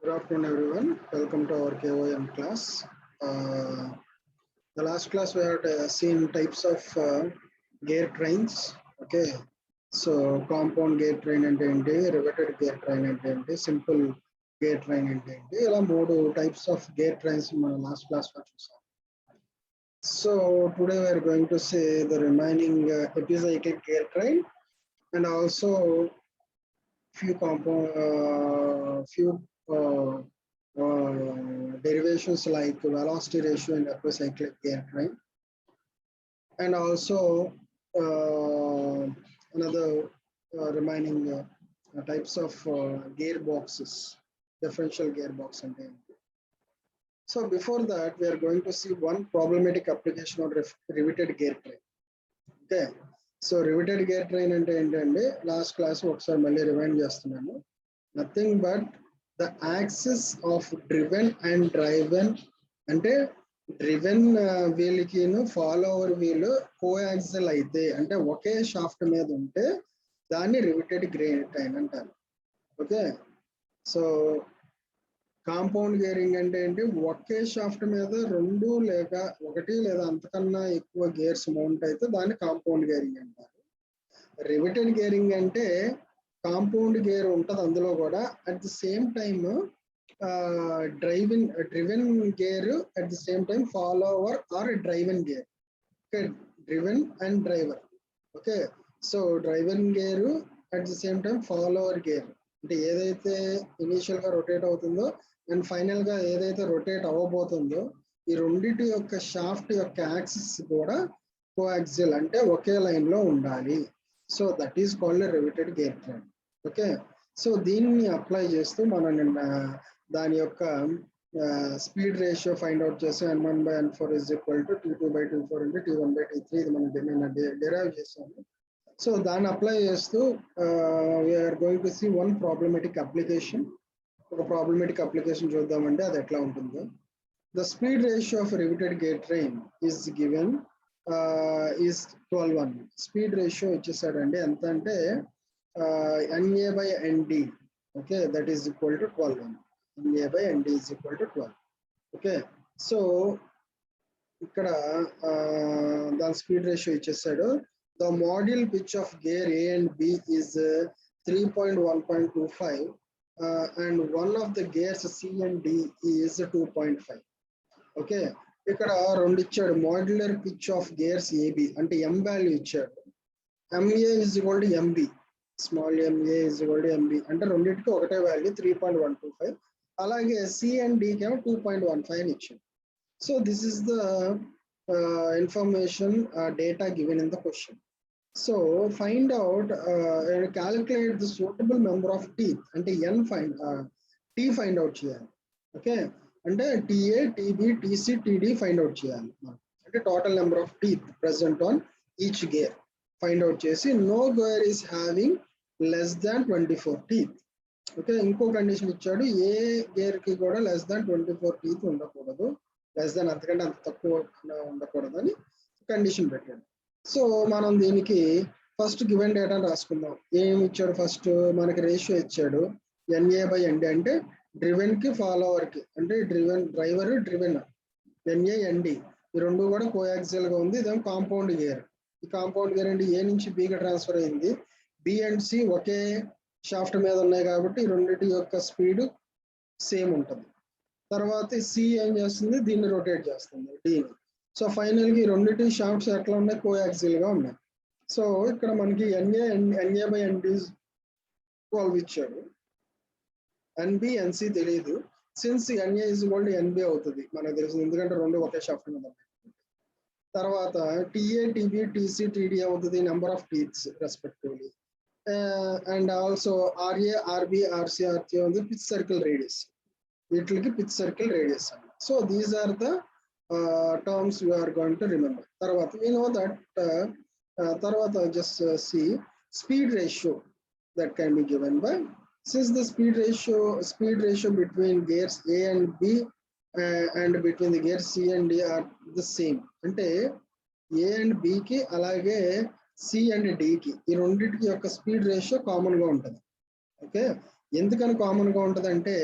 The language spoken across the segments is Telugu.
Good afternoon, everyone. Welcome to our KOM class. The last class we had seen types of gear trains. Okay, so compound gear train and riveted gear train and simple gear train and ఇలా మూడు types of gear trains మన last class లో చూసాం. So today we are going to say the remaining epicyclic gear train and also few derivations like velocity ratio in epicyclic gear train, and also another remaining types of gearboxes, differential gearbox and so before that we are going to see one problematic application of riveted gear train. Okay, so riveted gear train అంటే ఏంటంటే లాస్ట్ క్లాస్ ఒకసారి మళ్ళీ రిమైండ్ చేస్తున్నాను. Nothing but the axis of driven and driven అంటే డ్రివెన్ వీల్కి ఫాలోవర్ వీల్ కోయాక్సిల్ అయితే అంటే ఒకే షాఫ్ట్ మీద ఉంటే దాన్ని రివిటెడ్ గేర్ ట్రైన్ అంటారు. ఓకే, సో కాంపౌండ్ గేరింగ్ అంటే ఏంటి, ఒకే షాఫ్ట్ మీద రెండు లేక ఒకటి లేదా అంతకన్నా ఎక్కువ గేర్స్ మౌంట్ అయితే దాన్ని కాంపౌండ్ గేరింగ్ అంటారు. రివిటెడ్ గేరింగ్ అంటే కాంపౌండ్ గేర్ ఉంటుంది అందులో కూడా, at the same time driven gear at the same time follower or driven gear. Okay, driven and driver. Okay, so driven gear at the same time follower gear అంటే ఏదైతే ఇనీషియల్ గా రొటేట్ అవుతుందో అండ్ ఫైనల్ గా ఏదైతే రొటేట్ అవ్వబోతుందో ఈ రెండింటి యొక్క షాఫ్ట్ యొక్క యాక్సిస్ కూడా కోయాక్సిల్ అంటే ఒకే లైన్ లో ఉండాలి. So that is called riveted gear train. Okay, so దీన్ని అప్లై చేస్తూ మనం నిన్న దాని యొక్క స్పీడ్ రేషియో ఫైండ్ అవుట్ చేసి N1/N4 is equal to T2/T4 into T1/T3 ఇది మనం నిన్న డిరైవ్ చేసాము. సో దాన్ని అప్లై చేస్తూ we are going to see one problematic application. ఒక ప్రాబ్లమేటిక్ అప్లికేషన్ చూద్దామంటే అది ఎట్లా ఉంటుందో. The speed ratio of reverted gear train is given is 12:1. Speed ratio ఇచ్చేసాడండి, ఎంత అంటే NA/ND. Okay, that is equal to 12:1. NA/ND is equal to 12. Okay, so ఇక్కడ దాని స్పీడ్ రేషియో ఇచ్చేసాడు. The module pitch of gear A and B is 3.1.25 and one of the gears C and D is 2.5. Okay, ఇక్కడ రెండు ఇచ్చాడు. Modular pitch of gears AB అంటే M వాల్యూ ఇచ్చాడు. MA is equal to MB, small MA is equal to MB అంటే రెండింటికి ఒకటే వాల్యూ 3.125. అలాగే C and D కేమో 2.15 అని ఇచ్చాడు. So this is the information data given in the question. So find out and calculate the suitable number of teeth అంటే T find out చేయాలి. ఓకే, అంటే TA, TB, TC, TD find out చేయాలి. అంటే total number of teeth present on each gear find out చేసి no gear is having less than 24 టీత్. ఓకే, ఇంకో కండిషన్ ఇచ్చాడు, ఏ గేర్ కి కూడా లెస్ దాన్ 24 టీత్ ఉండకూడదు, లెస్ దాన్ అంతకంటే అంత తక్కువ ఉండకూడదు అని కండిషన్ పెట్టాడు. సో మనం దీనికి ఫస్ట్ గివెన్ డేటా రాసుకుందాం. ఏమి ఇచ్చాడు, ఫస్ట్ మనకి రేషియో ఇచ్చాడు NA/ND అంటే డ్రివెన్ కి ఫాలోవర్ కి అంటే డ్రైవర్ డ్రివెన్ NA/ND ఈ రెండు కూడా కోయాక్సిల్ గా ఉంది. ఇదేమో కాంపౌండ్ గేర్. ఈ కాంపౌండ్ గేర్ అంటే A నుంచి B కి ట్రాన్స్ఫర్ అయింది. B and C okay shaft మీద ఉన్నాయి కాబట్టి ఈ రెండింటి యొక్క స్పీడ్ సేమ్ ఉంటుంది. తర్వాత C ఏం చేస్తుంది, దీన్ని రొటేట్ చేస్తుంది Dని. సో ఫైనల్ గా రెండింటి షాఫ్ట్స్ ఎట్లా ఉన్నాయి, కోయాక్సిల్ గా ఉన్నాయి. సో ఇక్కడ మనకి NA/ND 12 ఇచ్చాడు, NB NC తెలియదు. Since NA is equal to NB అవుతుంది మనకు తెలుసు, ఎందుకంటే రెండు ఒకే షాఫ్ట్ మీద ఉన్నాయి. తర్వాత TA, TB, TC, TD అవుతుంది number of teeths respectively. And also RA, RB, RC, RT ఉంది పిచ్ సర్కిల్ రేడియస్. వీటికి pitch circle radius. So these are the terms we are going to remember. తర్వాత we know that తర్వాత just see speed ratio that can be given by, since the speed ratio between gears A and B and between the gears C and D are the same అంటే A and B కి అలాగే C and D కి ఈ రెండింటికి యొక్క స్పీడ్ రేషియో కామన్ గా ఉంటుంది. ఓకే, ఎందుకని కామన్ గా ఉంటుంది అంటే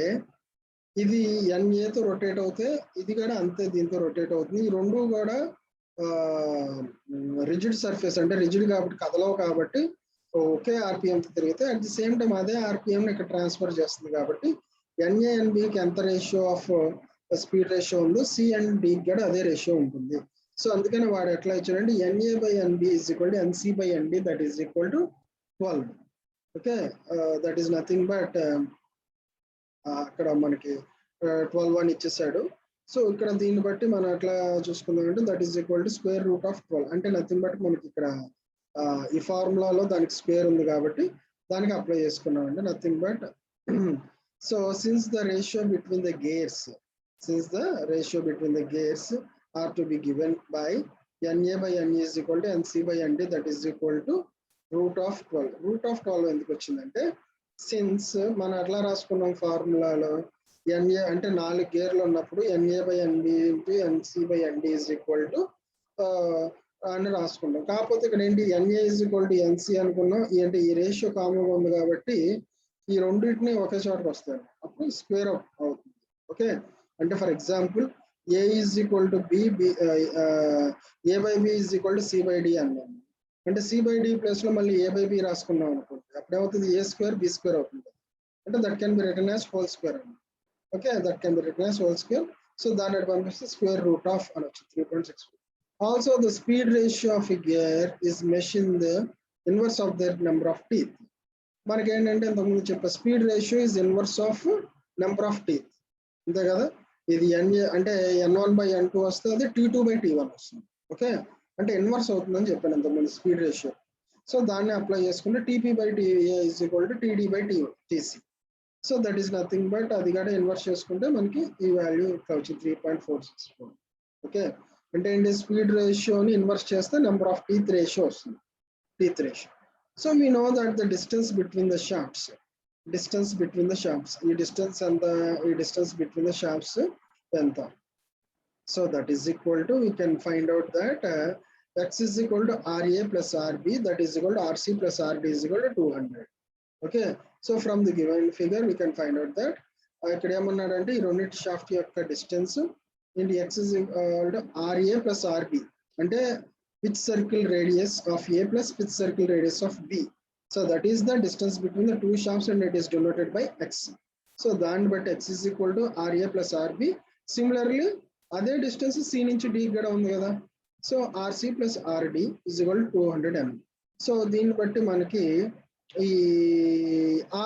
ఇది NAతో రొటేట్ అవుతే ఇది కూడా అంతే దీంతో రొటేట్ అవుతుంది. ఈ రెండు కూడా రిజిడ్ సర్ఫేస్ అంటే రిజిడ్ కాబట్టి కదలవు కాబట్టి ఒకే ఆర్పిఎంతో తిరిగితే అట్ ది సేమ్ టైం అదే ఆర్పిఎం ఇక్కడ ట్రాన్స్ఫర్ చేస్తుంది కాబట్టి NA and B కి ఎంత రేషియో ఆఫ్ స్పీడ్ రేషియో ఉందో C and D కూడా అదే రేషియో ఉంటుంది. సో అందుకని వాడు ఎట్లా ఇచ్చాడంటే NA/NB is equal to NC/ND that is equal to 12. Okay, that is nothing but అక్కడ మనకి 12 అని ఇచ్చేసాడు. సో ఇక్కడ దీన్ని బట్టి మనం ఎట్లా చూసుకుందామంటే that is equal to square root of 12 అంటే నథింగ్ బట్ మనకి ఇక్కడ ఈ ఫార్ములాలో దానికి స్క్వేర్ ఉంది కాబట్టి దానికి అప్లై చేసుకున్నాం అంటే nothing but so since the ratio between the gears are to be given by NA/NE is equal to NC/ND that is equal to root of 12. root of 12 ఎందుకు వచ్చిందంటే సిన్స్ మనం ఎట్లా రాసుకున్నాం ఫార్ములాలో NA అంటే 4 గేర్లు ఉన్నప్పుడు NA/NB into NC/ND is equal to అని రాసుకుంటాం. కాకపోతే ఇక్కడ ఏంటి NA is equal to NC అనుకున్నాం. అంటే ఈ రేషియో కామన్గా ఉంది కాబట్టి ఈ రెండింటిని ఒకే చోటకి వస్తాయి అప్పుడు స్క్వేర్ అవుతుంది. ఓకే, అంటే for example A is equal to B, A/B is equal to C/D అన్నాం. అంటే C/D ప్లేస్ లో మళ్ళీ A/B రాసుకున్నాం అనుకోండి అప్పుడు ఏమవుతుంది A² B² అవుతుంది. అంటే that can be written as whole square అన్నమాట. ఓకే, that can be written as whole square. So దాన్ని పంపిస్తే స్క్వేర్ రూట్ ఆఫ్ అనొచ్చు 3.64. Also the speed ratio of a gear is machine the inverse of their number of teeth. మనకి ఏంటంటే ఇంతకుముందు చెప్పే speed ratio is inverse of number of teeth, అంతే కదా. ఇది NA అంటే N1/N2 వస్తే అది T2/T1 వస్తుంది. ఓకే, అంటే ఇన్వర్స్ అవుతుందని చెప్పాను ఇంతకుముందు స్పీడ్ రేషియో. సో దాన్ని అప్లై చేసుకుంటే TP/TA is equal to TD/TC. So that is nothing but అది కూడా ఇన్వర్స్ చేసుకుంటే మనకి ఈ వాల్యూ ఇట్లా వచ్చింది 3.464. ఓకే, అంటే ఏంటి స్పీడ్ రేషియోని ఇన్వర్స్ చేస్తే నెంబర్ ఆఫ్ టీత్ రేషియో వస్తుంది, teeth ratio. So we know that the distance between the shafts ఈ డిస్టెన్స్ ఎంత, ఈ డిస్టెన్స్ బిట్వీన్ ద షాఫ్ట్స్ ఎంత. So that is equal to we can find out that X is equal to RA plus RB that is equal to RC plus RD is equal to 200. Okay, so from the given figure we can find out that ఇక్కడ ఏమన్నాడంటే ఈ రెండింటి షాఫ్ట్ యొక్క డిస్టెన్స్ ఇంటి X is equal to RA plus RB అంటే pitch circle radius of A plus pitch circle radius of B. So that is the distance between the two shafts and it is denoted by X. So దాన్ని బట్టి X is equal to RA plus RB. Similarly అదే డిస్టెన్స్ C నుంచి D కూడా ఉంది కదా. So RC plus RD is equal to 200 mm. So దీన్ని బట్టి మనకి ఈ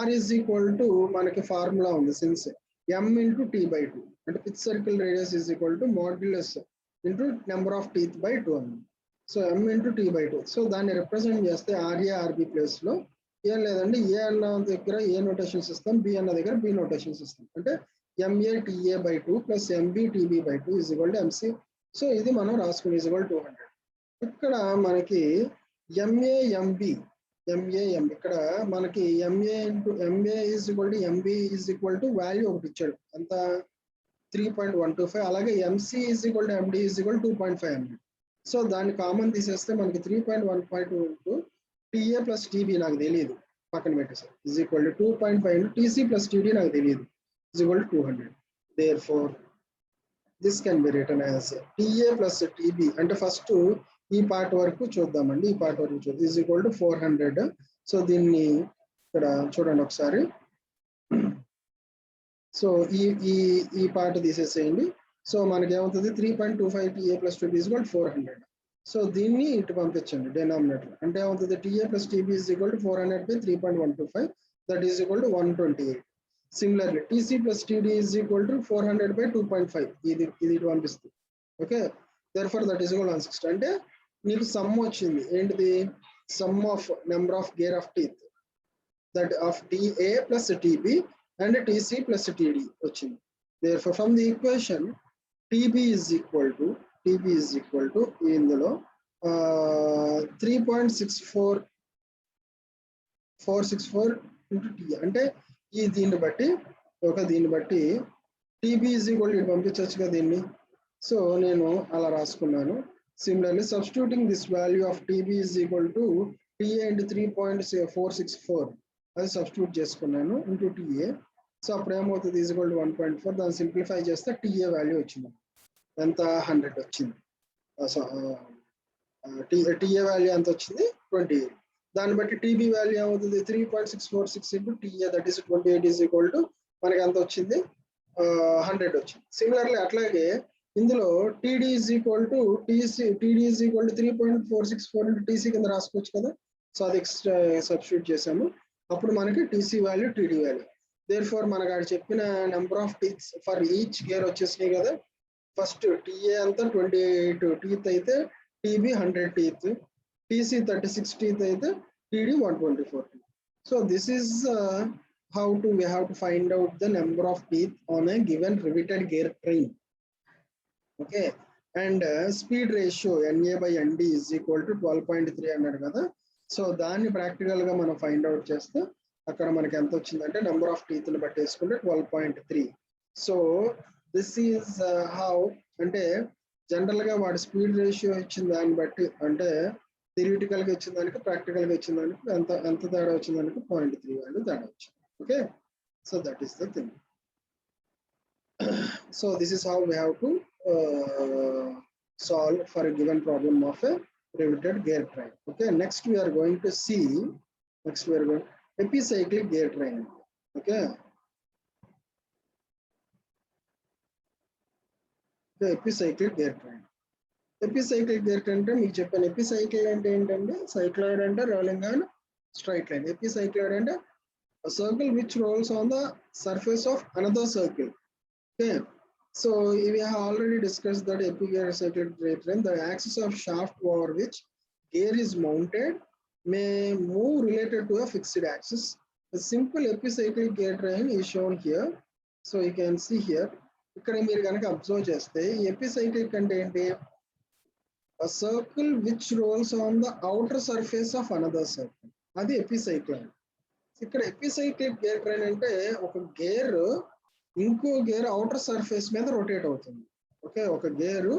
R is equal to మనకి ఫార్ములా ఉంది సిన్స్ M into T/2 అంటే pitch circle radius is equal to modulus into number of teeth by 2 mm. So M into T/2. So దాన్ని రిప్రజెంట్ చేస్తే RA RB ప్లేస్ లో ఏం లేదండి A అన్న దగ్గర A నోటేషన్స్ ఇస్తాం, B అన్న దగ్గర B నోటేషన్స్ ఇస్తాం. అంటే MA TA/2 plus MB TB/2 is equal to MC. So ఇది మనం రాసుకుని is equal to 200. ఇక్కడ మనకి MA MB ఇక్కడ మనకి MA is equal to MB is equal to value ఒకటి ఇచ్చాడు అంత 3.125. అలాగే MC is equal to MD is equal to 2.5 MB. So దాన్ని కామన్ తీసేస్తే మనకి 3.152 into TA plus TB నాకు తెలియదు పక్కన పెట్టేసారు is equal to 2.5 into TC plus TD నాకు తెలియదు is equal to 200. Therefore this can be written as TA plus TB అంటే ఫస్ట్ ఈ పార్ట్ వరకు చూద్దామండి. ఈ పార్ట్ వరకు చూద్దాం is equal to 400. సో దీన్ని ఇక్కడ చూడండి ఒకసారి. సో ఈ పార్ట్ తీసేసేయండి. సో మనకి ఏమవుతుంది 3.25 TA plus TB is equal to 400. So దీన్ని ఇటు పంపించండి డినామినేటర్ అంటే ఏమవుతుంది TA plus TB is equal to 400 by 3.125 that is equal to 128. Similarly TC plus TD is equal to 400 by 2.5 ఇది ఇటు పంపిస్తుంది. Okay, therefore that is equal to 160. అంటే నీకు సమ్ వచ్చింది ఏంటిది some of number of gear of teeth that of TA plus TB and TC plus TD వచ్చింది. Therefore from the equation TB is equal to ఇందులో 3.64 into T అంటే దీన్ని బట్టి TB is equal to పంపించచ్చుగా దీన్ని. సో నేను అలా రాసుకున్నాను. Similarly substituting this value of TB is equal to TA into 3.464 అది సబ్స్టిట్యూట్ చేసుకున్నాను into TA. సో అప్పుడు ఏమవుతుంది ఈజ్వల్ టు 1.4 దాన్ని సింప్లిఫై చేస్తే టీఏ వాల్యూ వచ్చింది ఎంత 100 వచ్చింది. టీఏ వాల్యూ ఎంత వచ్చింది 28. దాన్ని బట్టి టీబీ వాల్యూ ఏమవుతుంది 3.646 into TA that is 28 is equal to మనకి ఎంత వచ్చింది 100 వచ్చింది. సిమిలర్లీ అట్లాగే ఇందులో TD is equal to TC, TD is equal to 3.464 into TC కింద రాసుకోవచ్చు కదా. సో అది సబ్స్టిట్యూట్ చేసాము, అప్పుడు మనకి TC value TD value. Therefore మనకు ఆడ చెప్పిన number of teeths for each gear వచ్చేసినాయి కదా. ఫస్ట్ టీఏ అంతా 28 టీత్ అయితే టీబీ 100 టీత్, టీసీ 36 టీత్ అయితే TD 124 teeth. So this is how we have to find out the number of teeth on a given riveted gear train. Okay, and speed ratio NA by ND is equal to 12.3 అన్నాడు కదా. సో దాన్ని ప్రాక్టికల్ గా మనం ఫైండ్ అవుట్ చేస్తే అక్కడ మనకి ఎంత వచ్చిందంటే నెంబర్ ఆఫ్ టీత్ ని బట్టి వేసుకుంటే 12.3. సో దిస్ ఈజ్ హౌ, అంటే జనరల్ గా వాడి స్పీడ్ రేషియో ఇచ్చిన దాన్ని బట్టి, అంటే థియరిటికల్ గా ఇచ్చిన దానికి ప్రాక్టికల్ గా ఇచ్చిన దానికి ఎంత తేడా వచ్చిన దానికి 0.3 వాల్యూ తేడా వచ్చింది. Okay, so that is the thing. So this is how we have to solve for a given problem of a riveted gear train. Okay, next we are going to see epicyclic gear train. Okay, the epicyclic gear train. Epicyclic gear train అంటే మీకు చెప్పాను, ఎపిసైకిల్ అంటే ఏంటంటే సైక్లాయిడ్ అంటే రోలింగ్ ఆన్ స్ట్రైట్ లైన్. ఎపిసైక్లాయిడ్ అంటే a circle which rolls on the surface of another circle. Okay, so we have already discussed that epicyclic gear train, the axis of shaft over which gear is mounted may move related to a fixed axis. A simple epicyclic gear train is shown here. So you can see here, ఇక్కడ మీరు కనుక అబ్జర్వ్ చేస్తే ఎపిసైక్లిక్ అంటే ఏంటి, a circle which rolls on the outer surface of another circle, అది ఎపిసైక్లిక్. ఇక్కడ ఎపిసైక్లిక్ గేర్ ట్రైన్ అంటే ఒక గేర్ ఇంకో గేర్ అవుటర్ సర్ఫేస్ మీద రొటేట్ అవుతుంది. ఓకే, ఒక గేరు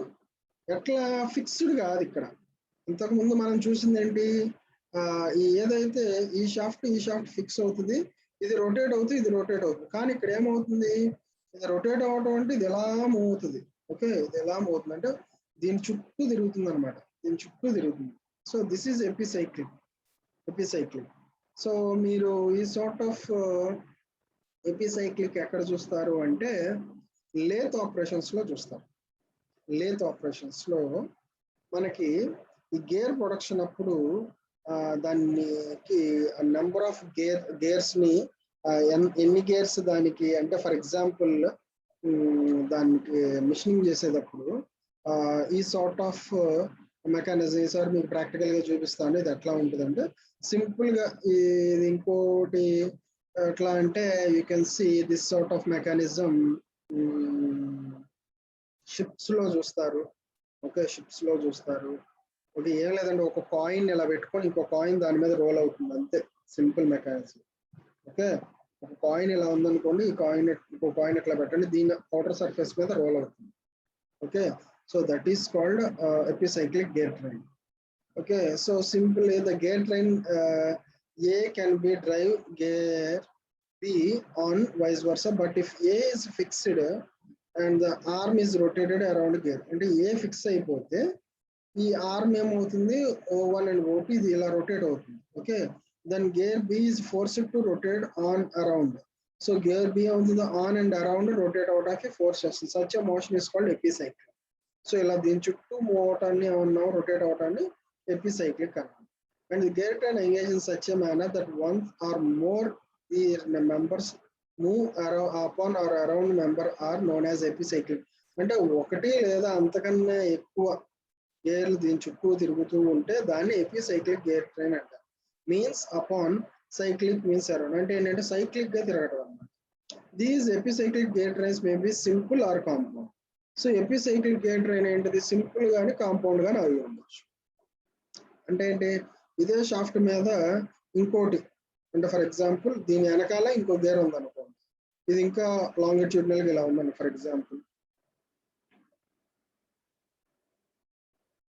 ఎట్లా ఫిక్స్డ్ కాదు. ఇక్కడ ఇంతకు ముందు మనం చూసింది ఏంటి, ఏదైతే ఈ షాఫ్ట్ ఫిక్స్ అవుతుంది, ఇది రొటేట్ అవుతుంది, ఇది రొటేట్ అవుతుంది. కానీ ఇక్కడ ఏమవుతుంది, ఇది రొటేట్ అవ్వడం అంటే ఇది ఎలా మూవ్ అవుతుంది. ఓకే, ఇది ఎలా మూవ్ అవుతుంది అంటే దీని చుట్టూ తిరుగుతుంది అనమాట, దీని చుట్టూ తిరుగుతుంది. So this is epicyclic. So మీరు ఈ సార్ట్ ఆఫ్ ఎపిసైక్లిక్ ఎక్కడ చూస్తారు అంటే లేత్ ఆపరేషన్స్ లో చూస్తారు. లేత్ ఆపరేషన్స్ లో మనకి ఈ గేర్ ప్రొడక్షన్ అప్పుడు దానికి నెంబర్ ఆఫ్ గేర్స్ ని ఎన్ని గేర్స్ దానికి, అంటే ఫర్ ఎగ్జాంపుల్ దానికి మిషనింగ్ చేసేటప్పుడు ఈ సార్ట్ ఆఫ్ మెకానిజం సార్ మీకు ప్రాక్టికల్ గా చూపిస్తాను. ఇది ఎట్లా ఉంటుందంటే సింపుల్ గా ఇది ఇంకోటి ఎట్లా అంటే you can see this sort of mechanism ships లో చూస్తారు. ఓకే, షిప్స్ లో చూస్తారు. ఓకే, ఏం లేదంటే ఒక కాయిన్ ఇలా పెట్టుకొని ఇంకో కాయిన్ దాని మీద రోల్ అవుతుంది, అంతే సింపుల్ మెకానిజం. ఓకే, ఒక కాయిన్ ఇలా ఉందనుకోండి, ఈ కాయిన్ ఇంకో కాయిన్ ఎట్లా పెట్టండి, దీని అవుటర్ సర్ఫేస్ మీద రోల్ అవుతుంది. Okay, so that is called epicyclic gear train. Okay, so simply the gear train A can be drive gear B on vice versa, but if A is fixed and the arm is rotated around gear, అంటే A ఫిక్స్ అయిపోతే ఈ ఆర్మ్ ఏమవుతుంది O1 and O2 ఇది ఇలా రొటేట్ అవుతుంది. Okay, then gear B is forced to rotate on around. So gear B అవుతుంది on and around rotate అవడానికి ఫోర్స్ చేస్తుంది. Such a motion is called epicyclic. So ఇలా దీని చుట్టూ మూవ్ అవటాన్ని ఏమన్నా రొటేట్ అవటాన్ని ఎపిసైక్లిక్ అన్నాం. And gear train engage in such a manner that one or more the members move upon or around member are known as epicyclic. అంటే ఒకటి లేదా అంతకన్నా ఎక్కువ గేర్లు దీని చుట్టూ తిరుగుతూ ఉంటే దాన్ని ఎపిసైక్లిక్ గేర్ ట్రైన్ అంటారు. Means upon, cyclic means around, అంటే ఏంటంటే సైక్లిక్ గా తిరగడం అన్నమాట. These epicyclic gear trains may be simple are compound. So epicyclic gear train ఏంటిది, సింపుల్ గానీ కాంపౌండ్ గానీ అవి ఉండొచ్చు. అంటే ఏంటి, ఇదే షాఫ్ట్ మీద ఇంకోటి, అంటే ఫర్ ఎగ్జాంపుల్ దీని వెనకాల ఇంకో గేర్ ఉందనుకోండి, ఇది ఇంకా లాంగిట్యూడినల్ గా ఇలా ఉందండి ఫర్ ఎగ్జాంపుల్.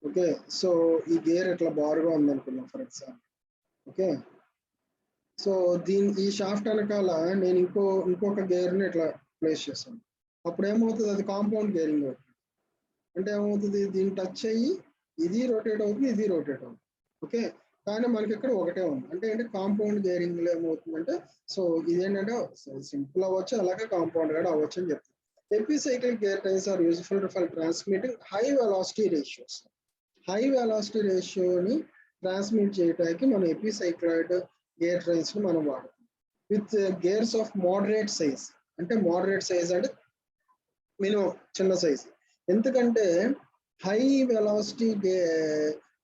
ఓకే, సో ఈ గేర్ ఇట్లా బారుగా ఉందనుకున్నాం ఫర్ ఎగ్జాంపుల్. ఓకే, సో ఈ షాఫ్ట్ వెనకాల నేను ఇంకొక గేర్ని ఇట్లా ప్లేస్ చేశాను. అప్పుడు ఏమవుతుంది, అది కాంపౌండ్ గేరింగ్ అవుతుంది. అంటే ఏమవుతుంది, దీన్ని టచ్ అయ్యి ఇది రొటేట్ అవుతుంది, ఇది రొటేట్ అవుతుంది. ఓకే, కానీ మనకి ఇక్కడ ఒకటే ఉంది. అంటే కాంపౌండ్ గేరింగ్ లో ఏమవుతుందంటే, సో ఇదేంటంటే సింపుల్ అవ్వచ్చు, అలాగే కాంపౌండ్ కూడా అవ్వచ్చు అని చెప్తాను. Epicyclic gear trains are useful for transmitting high velocity ratios. High velocity రేషియోని ట్రాన్స్మిట్ చేయడానికి మనం ఎపిసైక్లాయిడ్ గేర్ ట్రైన్స్ ని మనం వాడతాం. With gears of moderate size. అంటే మోడరేట్ సైజ్ అంటే మినిమం చిన్న సైజ్. ఎందుకంటే హై వెలాసిటీ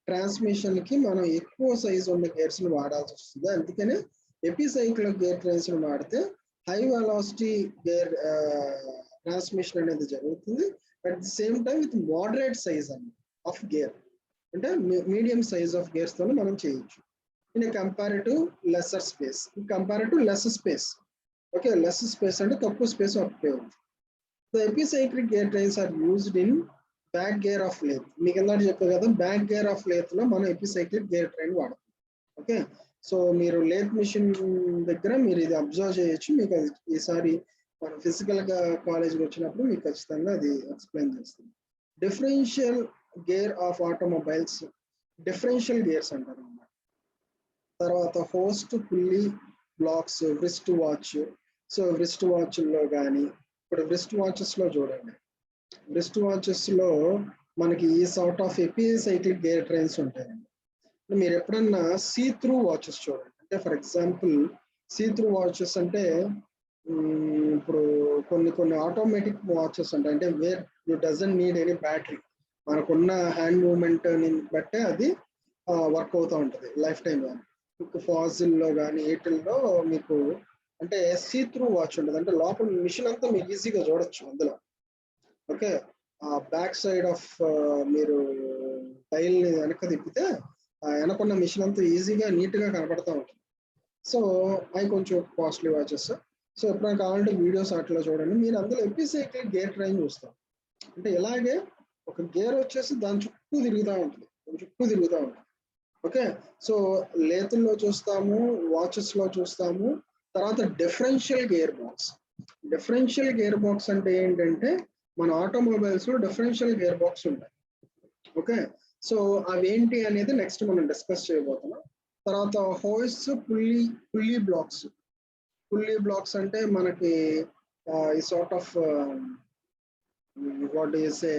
ట్రాన్స్మిషన్ కి మనం ఎక్కువ సైజ్ ఉన్న గేర్స్ ని వాడాల్సి వస్తుంది. అందుకనే ఎపిసైక్లిక్ గేర్ ట్రైన్స్ ని వాడితే హై వెలాసిటీ గేర్ ట్రాన్స్మిషన్ అనేది జరుగుతుంది. At the same time with moderate size of gear, అంటే మీడియం సైజ్ ఆఫ్ గేర్స్ తో మనం చేయొచ్చు. In comparative lesser space, comparative less space. Okay, less space అంటే తక్కువ స్పేస్ ఉపయోగించు. The epicyclic gear trains are used in back gear of lathe. మీకు ఇందాక చెప్పారు కదా, బ్యాక్ గేర్ ఆఫ్ లేత్ లో మనం ఎపిసైక్లిక్ గేర్ ట్రైన్ వాడతాం. ఓకే, సో మీరు లేత్ మిషన్ దగ్గర మీరు ఇది అబ్జర్వ్ చేయొచ్చు. మీకు అది ఈసారి మనం ఫిజికల్ గా కాలేజ్కి వచ్చినప్పుడు మీకు ఖచ్చితంగా అది ఎక్స్ప్లెయిన్ చేస్తుంది. Differential gear of automobiles, differential gears అంటారు అన్నమాట. తర్వాత host pulley blocks, wrist watch. So wrist watch లో కానీ, ఇప్పుడు వ్రిస్ట్ వాచెస్ లో చూడండి, వ్రిస్ట్ వాచెస్ లో మనకి ఈ sort of epicyclic gear trains ఉంటాయండి. మీరు ఎప్పుడన్నా సీ త్రూ వాచెస్ చూడండి. అంటే for example see through watches అంటే ఇప్పుడు కొన్ని ఆటోమేటిక్ వాచెస్ ఉంటాయి. అంటే where you doesn't need any battery, మనకున్న హ్యాండ్ మూవ్మెంట్ బట్టే అది వర్క్ అవుతూ ఉంటుంది లైఫ్ టైం. కానీ మీకు ఫాజిల్లో కానీ ఎయిర్టెల్లో మీకు అంటే సీ త్రూ వాచ్ ఉంటుంది. అంటే లోపల మిషన్ అంతా మీరు ఈజీగా చూడొచ్చు అందులో. ఓకే, బ్యాక్ సైడ్ ఆఫ్ మీరు టైల్ ని వెనక తిప్పితే వెనకున్న మిషన్ అంతా ఈజీగా నీట్ గా కనపడతా ఉంటుంది. సో అవి కొంచెం కాస్ట్లీ వాచెస్. సో ఎప్పుడైనా కావాలంటే వీడియోస్ అట్లా చూడండి. మీరు అందులో ఎపిసైక్లిక్ గేర్ ట్రైన్ చూస్తాం. అంటే ఇలాగే ఒక గేర్ వచ్చేసి దాని చుట్టూ తిరుగుతూ ఉంటుంది, ఓకే, సో లేతుల్లో చూస్తాము, వాచెస్ లో చూస్తాము. తర్వాత differential gear box. Differential gear box అంటే ఏంటంటే మన ఆటోమొబైల్స్ లో డిఫరెన్షియల్ గేర్ బాక్స్ ఉంటాయి. ఓకే, సో అవేంటి అనేది నెక్స్ట్ మనం డిస్కస్ చేయబోతున్నాం. తర్వాత hoist pulley blocks. Pulley blocks అంటే మనకి ఈ sort of what is a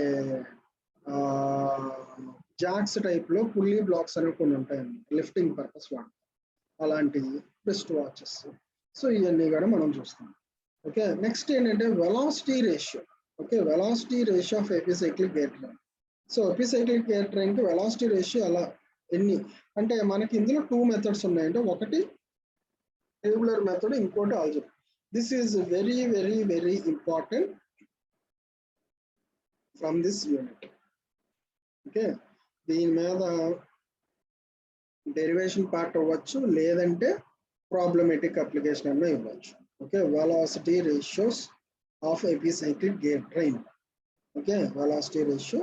jacks type లో పుల్లీ బ్లాక్స్ అనేవి కొన్ని ఉంటాయండి, లిఫ్టింగ్ పర్పస్ వాడతాం. అలాంటి రిస్ట్ వాచెస్. సో ఇవన్నీ కూడా మనం చూస్తాం. ఓకే, నెక్స్ట్ ఏంటంటే velocity ratio. Okay, velocity ratio of epicyclic gear train. So epicyclic gear train కి వెలాసిటీ రేషియో అలా ఎన్ని అంటే మనకి ఇందులో 2 మెథడ్స్ ఉన్నాయంటే, ఒకటి ట్యూబులర్ మెథడ్, ఇంకోటి algebra. This is very very very important from this unit. Okay, దీని మీద డెరివేషన్ పార్ట్ అవ్వచ్చు, లేదంటే ప్రాబ్లమేటిక్ అప్లికేషన్ అన్న ఇవ్వచ్చు. Okay, velocity ratios of epicyclic gear train. Okay, velocity ratio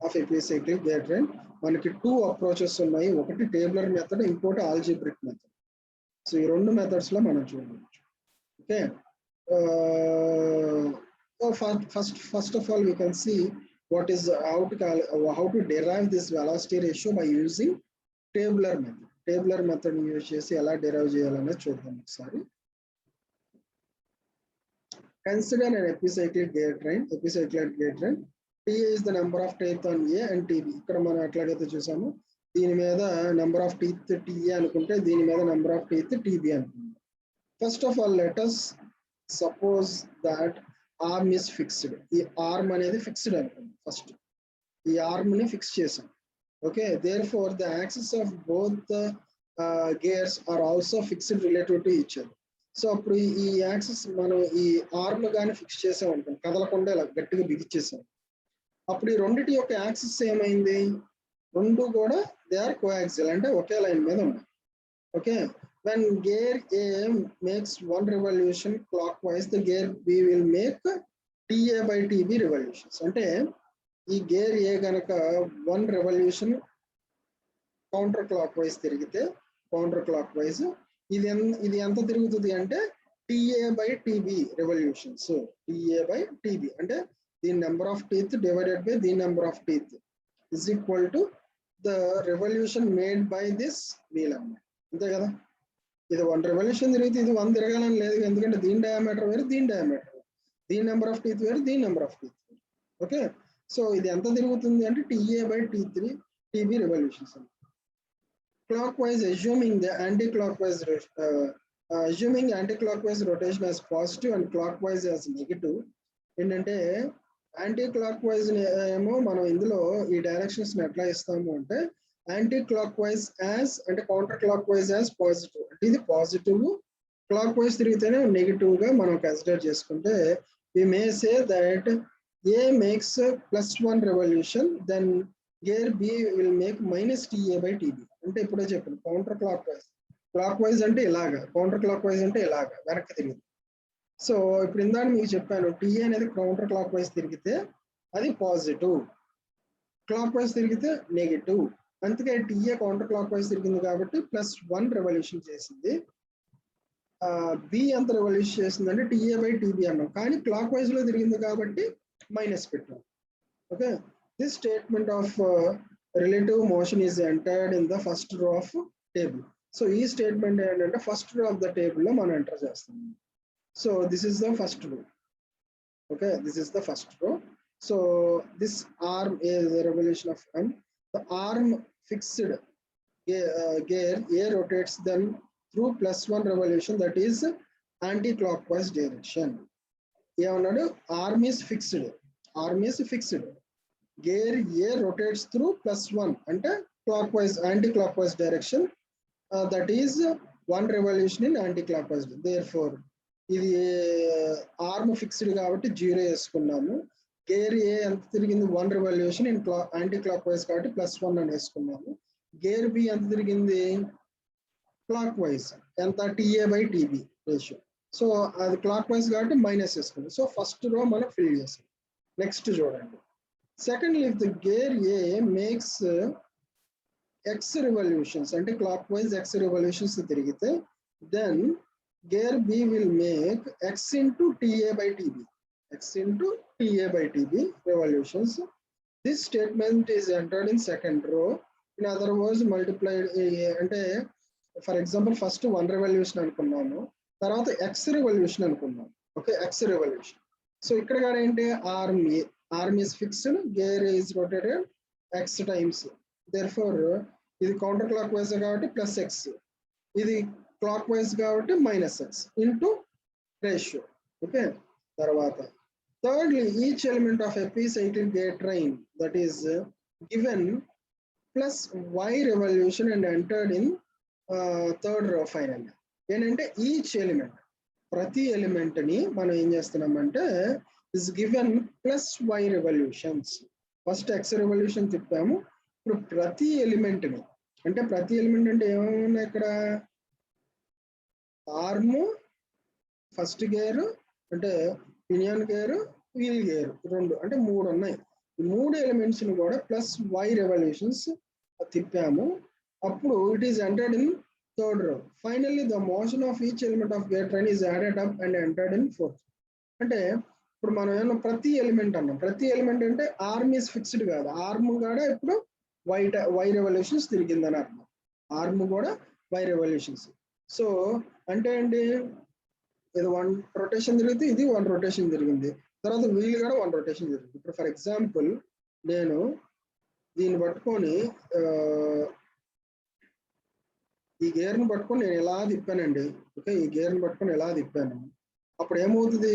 of epicyclic gear train మనకి 2 అప్రోచెస్ ఉన్నాయి. ఒకటి టేబులర్ మెథడ్, ఇంకోటి ఆల్జిబ్రిక్ మెథడ్. సో ఈ 2 మెథడ్స్ లో మనం చూడవచ్చు. Okay, first of all we can see what is how to derive this velocity ratio by using tabular method. Tabular method use చేసి ఎలా derive చేయాలనేది చూద్దాం ఒకసారి. Consider an epicyclic gear train. Epicyclic gear train. TA is the number of teeth on A and TB. ఇక్కడ మనం ఎట్లాగైతే చూసాము, దీని మీద నెంబర్ ఆఫ్ టీత్ TA అనుకుంటే, దీని మీద నెంబర్ ఆఫ్ టీత్ TB అనుకుంటాం. First of all let us suppose that arm is fixed. ఈ ఆర్మ్ అనేది ఫిక్స్డ్ అనుకోండి. ఫస్ట్ ఈ ఆర్మ్ ని ఫిక్స్ చేసాం. Okay, therefore the axis of both gears are also fixed relative to each other. So అప్పుడు ఈ యాక్సిస్ మనం ఈ ఆర్మ్ కానీ ఫిక్స్ చేసాం అనుకోండి, కదలకుండా ఇలా గట్టిగా బిగిచ్చేసాం. అప్పుడు ఈ రెండిటి యొక్క యాక్సిస్ ఏమైంది, రెండు కూడా దే ఆర్ కోయాక్సిల్, అంటే ఒకే లైన్ మీద ఉన్నాయి. Okay, when gear A makes 1 revolution clockwise, the gear B will make TA by TB revolutions. అంటే ఈ గేర్ A గనక 1 రెవల్యూషన్ కౌంటర్ క్లాక్ వైజ్ తిరిగితే, కౌంటర్ క్లాక్ వైజ్ ఇది ఎంత తిరుగుతుంది అంటే TA by TB revolutions. So TA by TB అంటే the number of teeth divided by the number of teeth is equal to the revolution made by this wheel అన్నమాట. అంతే కదా, ఇది 1 రెవల్యూషన్ తిరిగితే ఇది 1 తిరగాలని లేదు, ఎందుకంటే దీని డయామీటర్ వేరు దీని డయామీటర్ వేరు, దీని నెంబర్ ఆఫ్ టీత్ వేరు దీని నెంబర్ ఆఫ్ టీత్ వేరు. ఓకే, సో ఇది ఎంత తిరుగుతుంది అంటే TA by T3 TB revolutions. Clockwise, assuming anti-clockwise rotation as positive and clockwise as negative. ఏంటంటే యాంటీ క్లాక్ వైజ్ ఏమో మనం ఇందులో ఈ డైరెక్షన్స్ ఎట్లా ఇస్తాము అంటే యాంటీ క్లాక్ వైజ్ యాజ్ అంటే counter clock wise as positive, అంటే ఇది పాజిటివ్, క్లాక్ వైజ్ తిరిగితేనే నెగిటివ్ గా మనం కన్సిడర్ చేసుకుంటే we may say that A makes +1 revolution, then gear B will make -TA by TB. అంటే ఇప్పుడే చెప్పాను కౌంటర్ క్లాక్ వైజ్ అంటే ఇలాగా, కౌంటర్ క్లాక్ వైజ్ అంటే ఇలాగా వెనక్కి తిరిగింది. సో ఇప్పుడు ఇందాక మీకు చెప్పాను TA అనేది కౌంటర్ క్లాక్ వైజ్ తిరిగితే అది పాజిటివ్, క్లాక్ వైజ్ తిరిగితే నెగిటివ్. అందుకే TA కౌంటర్ క్లాక్ వైజ్ తిరిగింది కాబట్టి +1 రెవల్యూషన్ చేసింది. B ఎంత రెవల్యూషన్ చేసింది అంటే TA by TB అన్నాం, కానీ క్లాక్ వైజ్ లో తిరిగింది కాబట్టి మైనస్ పెట్టాం. Okay, this statement of relative motion is entered in the first row of table. So ఈ స్టేట్మెంట్ ఏంటంటే first row of the table లో మనం ఎంటర్ చేస్తాం. So this is the first row. Okay, this is the first row. So this arm is a revolution of M. The arm fixed gear A rotates then through +1 revolution, that is anti-clockwise direction. ఏమన్నాడు, arm is fixed, gear A rotates through +1 అంటే clockwise anti clock wise direction, that is 1 revolution in anti clock wise. Therefore ఇది ఆర్మ్ ఫిక్స్డ్ కాబట్టి 0 వేసుకున్నాము. గేర్ ఏ ఎంత తిరిగింది 1 revolution in anti clock wise కాబట్టి +1 అని వేసుకున్నాము. గేర్ బి ఎంత తిరిగింది క్లాక్ వైజ్ ఎంత TA by TB ratio. So అది క్లాక్ వైజ్ కాబట్టి మైనస్ వేసుకుంది. సో ఫస్ట్ రో మనం ఫిల్ చేసాం. నెక్స్ట్ చూడండి, secondly if the gear A makes X revolutions అంటే క్లాక్ వైజ్ X revolutions తిరిగితే then gear B will make X into TA by TB revolutions. This statement is entered in second row. In other words, multiplied అంటే ఫర్ ఎగ్జాంపుల్ ఫస్ట్ 1 రెవల్యూషన్ అనుకున్నాము, తర్వాత X రెవల్యూషన్ అనుకున్నాం. Okay, X revolution. సో ఇక్కడ కూడా ఏంటి arm is fixed, gear is rotated X times. Therefore ఇది కౌంటర్ క్లాక్ వైజ్ కాబట్టి +X, ఇది క్లాక్ వైజ్ కాబట్టి -X ఇంటూ రేషియో. ఓకే, తర్వాత thirdly each element of epicyclic gear train that is given +Y revolution and entered in third రో. ఫైనల్ ఏంటంటే ఈచ్ ఎలిమెంట్, ప్రతి ఎలిమెంట్ ని మనం ఏం చేస్తున్నామంటే is given +Y revolutions. First X revolution తిప్పాము, ఇప్పుడు ప్రతి ఎలిమెంట్ ని అంటే ప్రతి ఎలిమెంట్ అంటే ఏమన్నా ఇక్కడ ఆర్మ్, ఫస్ట్ గేర్ అంటే పినియన్ గేర్, వీల్ గేర్, 2 అంటే 3 ఉన్నాయి. ఈ 3 ఎలిమెంట్స్ ని కూడా +Y రెవల్యూషన్స్ తిప్పాము. అప్పుడు it is entered in third row. Finally the motion of each element of gear train is added up and entered in fourth. అంటే ఇప్పుడు మనం ఏమన్నా ప్రతి ఎలిమెంట్ అన్నాం, ప్రతి ఎలిమెంట్ అంటే ఆర్మ్ ఈస్ ఫిక్స్డ్ కాదు, ఆర్మ్ కూడా ఇప్పుడు Y రెవల్యూషన్స్ తిరిగిందని అర్థం. ఆర్మ్ కూడా Y రెవల్యూషన్స్. సో అంటే ఏంటి, ఇది 1 రొటేషన్ తిరిగితే ఇది 1 రొటేషన్ తిరిగింది, తర్వాత వీల్ కూడా 1 రొటేషన్ జరిగింది. ఇప్పుడు ఫర్ ఎగ్జాంపుల్ నేను దీన్ని పట్టుకొని ఈ గేర్ని పట్టుకొని నేను ఎలా తిప్పానండి. ఓకే, ఈ గేర్ని పట్టుకొని ఎలా తిప్పాను, అప్పుడు ఏమవుతుంది,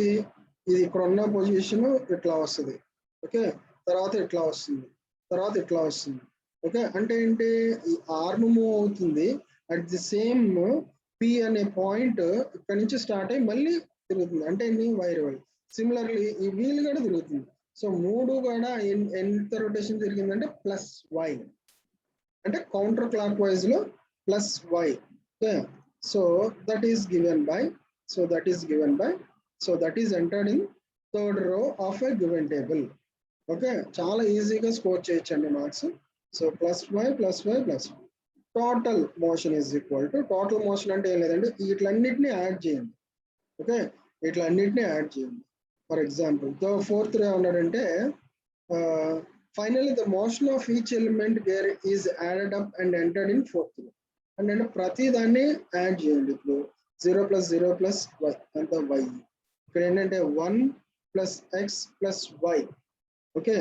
ఇది ఇక్కడ ఉన్న పొజిషన్ ఇట్లా వస్తుంది. ఓకే, తర్వాత ఇట్లా వస్తుంది, తర్వాత ఇట్లా వస్తుంది. ఓకే, అంటే ఏంటి, ఈ ఆర్మ్ మూవ్ అవుతుంది, అట్ ది సేమ్ P అనే పాయింట్ ఇక్కడ నుంచి స్టార్ట్ అయ్యి మళ్ళీ తిరుగుతుంది, అంటే Y రెవల్యూషన్. సిమిలర్లీ ఈ వీల్ కూడా తిరుగుతుంది. సో 3 కూడా ఎంత రొటేషన్ జరిగిందంటే +Y, అంటే కౌంటర్ క్లాక్ వైజ్ లో +Y. Okay, so that is given by, so that is entered in third రో of a given table. Okay, చాలా ఈజీగా స్కోర్ చేయొచ్చండి marks. So +Y +Y +Y. Total motion is equal to total motion అంటే ఏం లేదంటే వీటిలన్నిటిని యాడ్ చేయండి. ఓకే, వీటిలన్నిటిని యాడ్ చేయండి. ఫర్ ఎగ్జాంపుల్ ఫోర్త్ ఏమన్నాడంటే finally the motion of each element gear is added up and entered in fourth అంటే ప్రతి దాన్ని యాడ్ చేయండి. ఇప్పుడు 0 + 0 + y అంత y. ఇక్కడ ఏంటంటే 1 + x + y. ఓకే,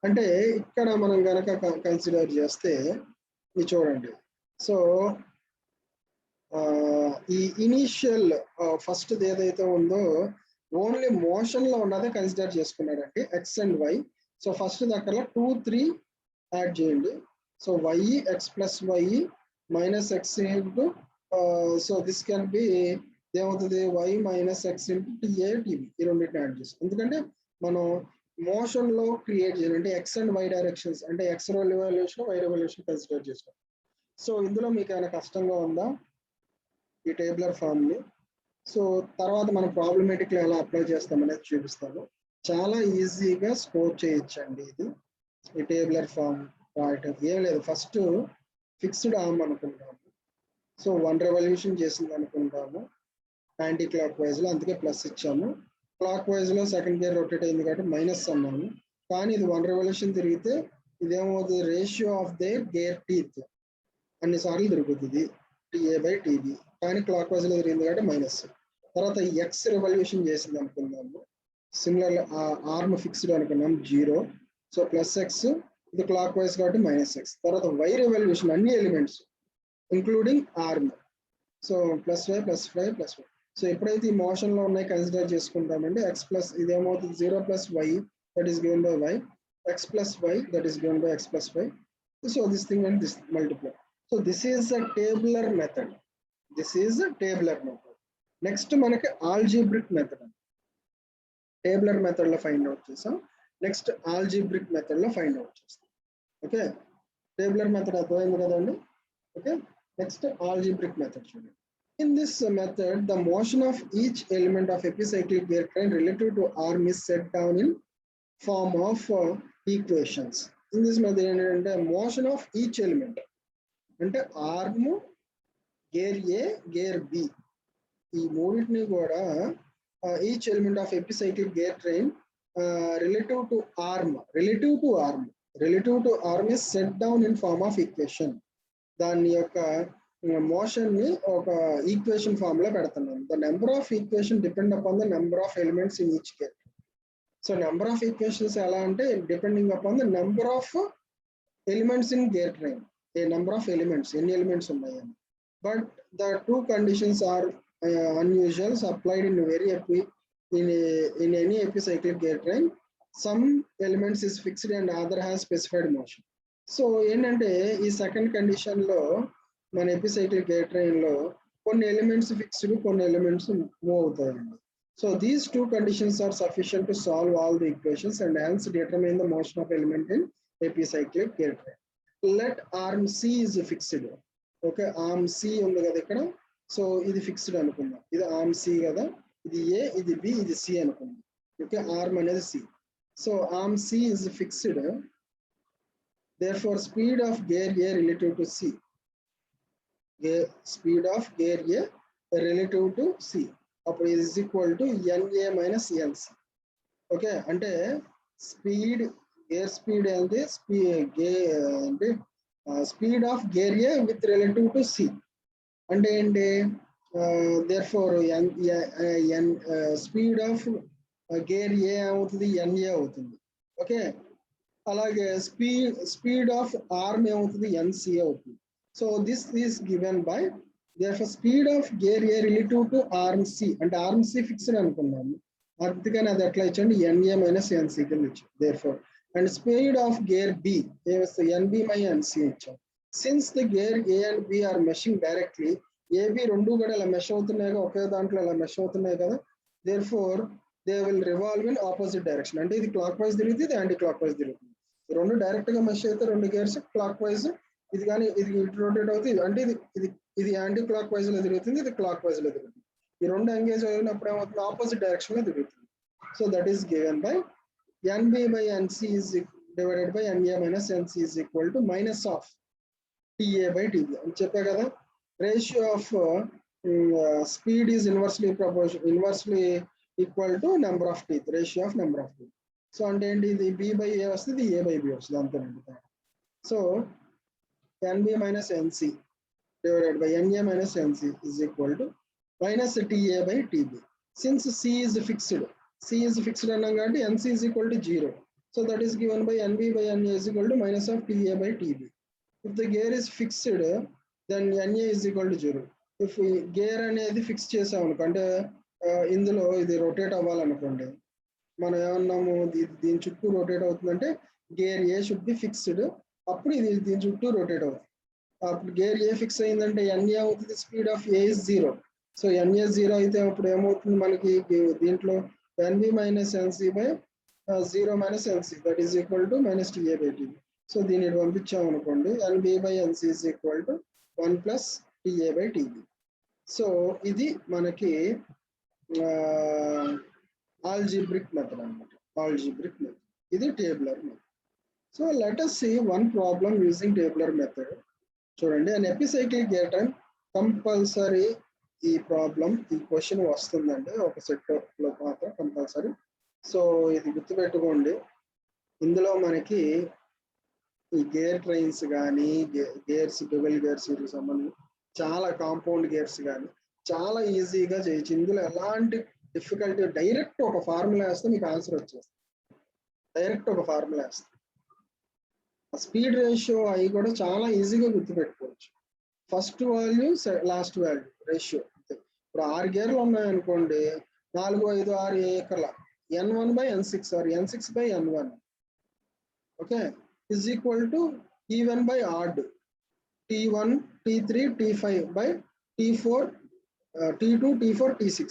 అంటే ఇక్కడ మనం కనుక కన్సిడర్ చేస్తే ఇది చూడండి. సో ఈ ఇనీషియల్ ఫస్ట్ ఏదైతే ఉందో ఓన్లీ మోషన్ లో ఉన్నదే కన్సిడర్ చేసుకున్నారండి, X and Y. So first దగ్గర 2, 3 యాడ్ చేయండి. So y x + y minus x into so this can be ఏమవుతుంది y minus x into ta tb. ఈ రెండింటిని యాడ్ చేస్తాం ఎందుకంటే మనం మోషన్ లో క్రియేట్ చేయాలి అంటే x అండ్ y డైరెక్షన్స్ అంటే x revolution y revolution consider చేస్తాం. సో ఇందులో మీకు ఏమైనా కష్టంగా ఉందా ఈ టేబులర్ ఫామ్ ని? సో తర్వాత మనం ప్రాబ్లమేటిక్ లో ఎలా అప్లై చేస్తాం అనేది చూపిస్తాను. చాలా ఈజీగా స్కోర్ చేయొచ్చండి ఇది. ఈ టేబులర్ ఫామ్ రాయటం ఏం లేదు, ఫస్ట్ ఫిక్స్డ్ ఆర్మ్ అనుకుంటాము. సో 1 రెవల్యూషన్ చేసింది అనుకుంటాము యాంటీ క్లాక్ వైజ్ లో, అందుకే ప్లస్ ఇచ్చాము. క్లాక్ వైజ్ లో సెకండ్ గేర్ రొటేట్ అయింది కాబట్టి మైనస్ అన్నాము. కానీ ఇది 1 రెవల్యూషన్ తిరిగితే ఇదేమవుతుంది ratio of their gear teeth అన్నిసార్లు తిరుగుతుంది TA/TB. కానీ క్లాక్ వైజ్ లో తిరిగింది కాబట్టి మైనస్. తర్వాత ఎక్స్ రెవల్యూషన్ చేసింది అనుకుందాము. సిమిలర్ ఆర్మ్ ఫిక్స్డ్ అనుకున్నాం 0. సో ప్లస్ ఎక్స్, ఇది క్లాక్ వైజ్ కాబట్టి మైనస్ ఎక్స్. తర్వాత వై రెవల్యూషన్ అన్ని elements including arm. So +y +5 +y. So ఎప్పుడైతే ఈ మోషన్ లో ఉన్నాయి కన్సిడర్ చేసుకుంటామంటే x ప్లస్ ఇదేమవుతుంది 0 + y that is given by y, x + y that is given by x + y. So this thing and this multiply. So this is a tabular method. This is a tabular method. Next మనకి ఆల్జీబ్రిక్ మెథడ్. టేబులర్ మెథడ్ లో ఫైండ్ అవుట్ చేసాం, నెక్స్ట్ ఆల్జీబ్రిక్ మెథడ్ లో ఫైండ్ అవుట్ చేస్తాం. ఓకే, టేబులర్ మెథడ్ అర్థమైంది కదండి. ఓకే, నెక్స్ట్ ఆల్జీబ్రిక్ మెథడ్ చూడండి. In this method, the motion of each element of epicyclic gear train relative to arm is set down in form of equations. In this method, ఏంటంటే motion of each element అంటే arm, gear A, gear B ఈ మూడింటిని కూడా each element of epicyclic gear train relative to arm is set down in form of equation. దాని యొక్క మోషన్ ని ఒక ఈక్వేషన్ ఫామ్ లో పెడుతున్నాం. The number of equation depend upon the number of elements in each gear. So number of equations ఎలా అంటే depending upon the number of elements in gear train. ఏ నెంబర్ ఆఫ్ ఎలిమెంట్స్, ఎన్ని ఎలిమెంట్స్ ఉన్నాయని. But the 2 conditions are unusual applied in in any epicyclic gear train. Some elements is fixed and other has specified motion. So ఏంటంటే ఈ సెకండ్ కండిషన్ లో మన ఎపిసైక్లిక్ గేర్ ట్రైన్ లో కొన్ని ఎలిమెంట్స్ ఫిక్స్డ్, కొన్ని ఎలిమెంట్స్ మూవ్ అవుతాయండి. So these 2 conditions are sufficient to solve all the equations and hence determine the motion of element in epicyclic gear train. Let arm C is fixed. Okay, arm C ఉంది కదా ఇక్కడ. సో ఇది ఫిక్స్డ్ అనుకుందాం, ఇది ఆర్మ్ సి కదా, ఇది ఏ, ఇది బి, ఇది సి అనుకుందాం. ఓకే, ఆర్మ్ అనేది C. So arm C is fixed, therefore speed of gear A relative to C, speed of gear A relative to C అప్పుడు is equal to NA minus NC. Okay, అంటే స్పీడ్ గేర్ స్పీడ్ అంటే speed of gear A with relative to C అంటే ఏంటి, therefore speed of gear A అవుతుంది NA అవుతుంది. ఓకే, అలాగే స్పీడ్ ఆఫ్ ఆర్మ్ ఏమవుతుంది NC అవుతుంది. So this is given by therefore speed of gear A relative to arm C అంటే ఆర్మ్ సి ఫిక్స్డ్ అనుకున్నాము, అందుకని అది ఎట్లా ఇచ్చండి NA minus NC కింద ఇచ్చాం. therefore and speed of gear B is NB by NC ఇచ్చాం. Since the gear A and B are meshing directly, AB రెండు కూడా ఇలా మెష్ అవుతున్నాయి కదా, ఒకే దాంట్లో ఇలా మెష్ అవుతున్నాయి కదా, therefore they will revolve in opposite direction. అంటే ఇది క్లాక్ వైజ్ తిరుగుతుంది, ఇది యాంటీ క్లాక్ వైజ్ తిరుగుతుంది. రెండు డైరెక్ట్ గా మెష్ అయితే రెండు గేర్స్ క్లాక్ వైజ్, ఇది కానీ ఇది రొటేట్ అవుతుంది అంటే ఇది యాంటీ క్లాక్ వైజ్ లో తిరుగుతుంది, ఇది క్లాక్ వైజ్ లో తిరుగుతుంది. ఈ రెండు ఎంగేజ్ అయినప్పుడు ఏమవుతుంది, ఆపోజిట్ డైరెక్షన్ లో తిరుగుతుంది. So that is given by NB by NC is divided by NA minus NC is equal to minus of TA by TB అని చెప్పా కదా. Ratio of speed is inversely equal to number of teeth, ratio of number of teeth. So అంటే ఏంటి, ఇది B by A వస్తుంది, A by B వస్తుంది అంతేనండి. So NB minus NC divided by NA minus NC is equal to minus TA by TB. Since C is fixed అన్నాం కాబట్టి NC is equal to 0. So that is given by NB by NA is equal to minus of TA by TB. If the gear is fixed, then NA is equal to 0. If gear అనేది ఫిక్స్ చేసాం అనుకోండి, ఇందులో ఇది రొటేట్ అవ్వాలనుకోండి, మనం ఏమన్నాము, దీని చుట్టూ రొటేట్ అవుతుందంటే gear A should be fixed, అప్పుడు ఇది దీని చుట్టూ రొటేట్ అవుతుంది. అప్పుడు గేర్ ఏ ఫిక్స్ అయిందంటే NA అవుతుంది, speed of A is 0. So NA 0 అయితే అప్పుడు ఏమవుతుంది మనకి దీంట్లో NB minus NC by 0 minus NC, that is equal to minus TA by TB. So దీన్ని పంపించాం అనుకోండి, NB by NC is equal to 1 plus TA by TB. So ఇది మనకి ఆల్జీబ్రిక్ మెథడ్ అన్నమాట. ఆల్జీబ్రిక్ మెథడ్, ఇది tabular method. So let us see one problem using tabular method. చూడండి, an epicyclic gear train compulsory ఈ ప్రాబ్లం, ఈ క్వశ్చన్ వస్తుందండి ఒక సెట్ లో మాత్రం కంపల్సరీ. సో ఇది గుర్తుపెట్టుకోండి, ఇందులో మనకి ఈ గేర్ ట్రైన్స్ కానీ గేర్స్, డ్యువల్ గేర్స్ సంబంధించి చాలా కాంపౌండ్ గేర్స్ కానీ చాలా ఈజీగా చేయొచ్చు. ఇందులో ఎలాంటి డిఫికల్టీ, డైరెక్ట్ ఒక ఫార్ములా వేస్తే మీకు ఆన్సర్ వచ్చేస్తుంది. డైరెక్ట్ ఒక ఫార్ములా వేస్తే స్పీడ్ రేషియో అవి కూడా చాలా ఈజీగా గుర్తుపెట్టుకోవచ్చు. First value, last value ratio. ఇప్పుడు 6 గేర్లు ఉన్నాయనుకోండి, 4, 5, 6 ఏకల N1 by N6 or N6 by N1, okay, is equal to even by odd T1, T3, T5 by T4, T2, T4, T6.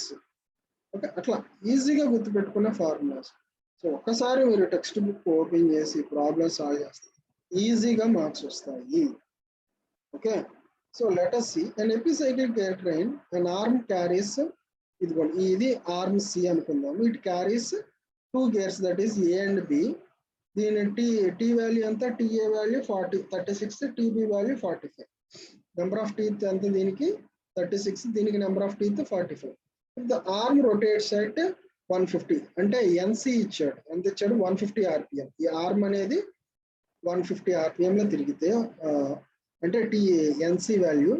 Okay, అట్లా ఈజీగా గుర్తుపెట్టుకునే ఫార్ములాస్. సో ఒక్కసారి మీరు టెక్స్ట్ బుక్ ఓపెన్ చేసి ప్రాబ్లమ్ సాల్వ్ చేస్తే ఈజీగా మార్క్స్ వస్తాయి. Okay, so let us see an epicyclic gear train, an arm carries, ఇది ఆర్మ్ C అనుకుందాము, it carries 2 gears, that is A and B. దీని టీ వాల్యూ ఎంత, TA value 36, TB value 45. Number of teeth ఎంత దీనికి 36, దీనికి number of teeth 45. The arm rotates at 150, అంటే NC ఇచ్చాడు, ఎంత ఇచ్చాడు, 150 RPM. ఈ ఆర్మ్ అనేది 150 RPM లో తిరిగితే అంటే NC value